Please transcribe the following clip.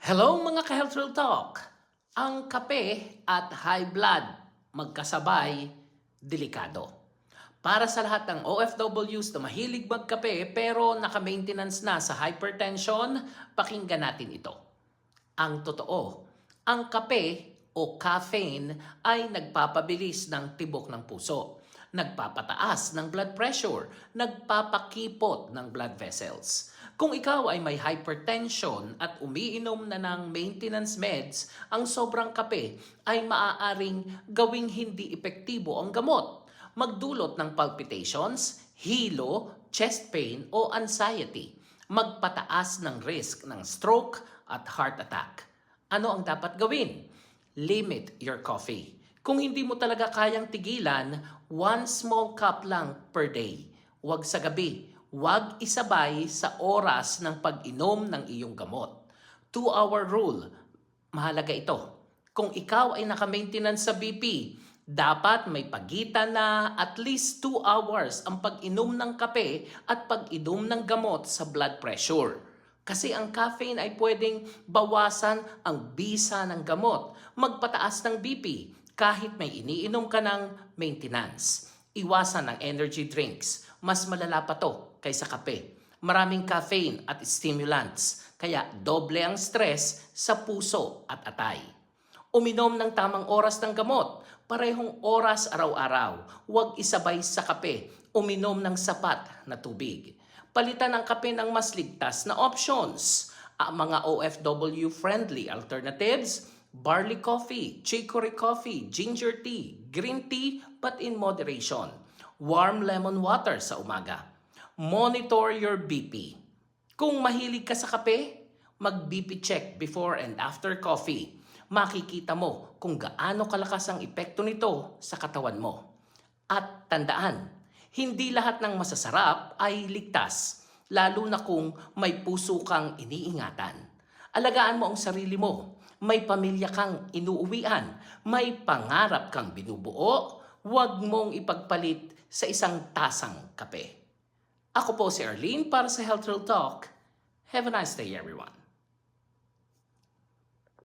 Hello mga ka-Health Real Talk! Ang kape at high blood magkasabay, delikado. Para sa lahat ng OFWs na mahilig magkape pero naka-maintenance na sa hypertension, pakinggan natin ito. Ang totoo, ang kape o caffeine ay nagpapabilis ng tibok ng puso, nagpapataas ng blood pressure, nagpapakipot ng blood vessels. Kung ikaw ay may hypertension at umiinom na ng maintenance meds, ang sobrang kape ay maaaring gawing hindi epektibo ang gamot. Magdulot ng palpitations, hilo, chest pain o anxiety. Magpataas ng risk ng stroke at heart attack. Ano ang dapat gawin? Limit your coffee. Kung hindi mo talaga kayang tigilan, 1 small cup lang per day. Huwag sa gabi. Huwag isabay sa oras ng pag-inom ng iyong gamot. 2-hour rule. Mahalaga ito. Kung ikaw ay naka-maintenance sa BP, dapat may pagitan na at least 2 hours ang pag-inom ng kape at pag-inom ng gamot sa blood pressure. Kasi ang caffeine ay pwedeng bawasan ang bisa ng gamot, magpataas ng BP kahit may iniinom ka ng maintenance. Iwasan ang energy drinks. Mas malala pa to kaysa kape. Maraming caffeine at stimulants, kaya doble ang stress sa puso at atay. Uminom ng tamang oras ng gamot, parehong oras araw-araw. Huwag isabay sa kape, uminom ng sapat na tubig. Palitan ang kape ng mas ligtas na options. Ang mga OFW-friendly alternatives, barley coffee, chicory coffee, ginger tea, green tea, but in moderation. Warm lemon water sa umaga. Monitor your BP. Kung mahilig ka sa kape, mag-BP check before and after coffee. Makikita mo kung gaano kalakas ang epekto nito sa katawan mo. At tandaan, hindi lahat ng masasarap ay ligtas, lalo na kung may puso kang iniingatan. Alagaan mo ang sarili mo. May pamilya kang inuuwian. May pangarap kang binubuo. Huwag mong ipagpalit sa isang tasang kape. Ako po si Arlene para sa Health Real Talk. Have a nice day everyone.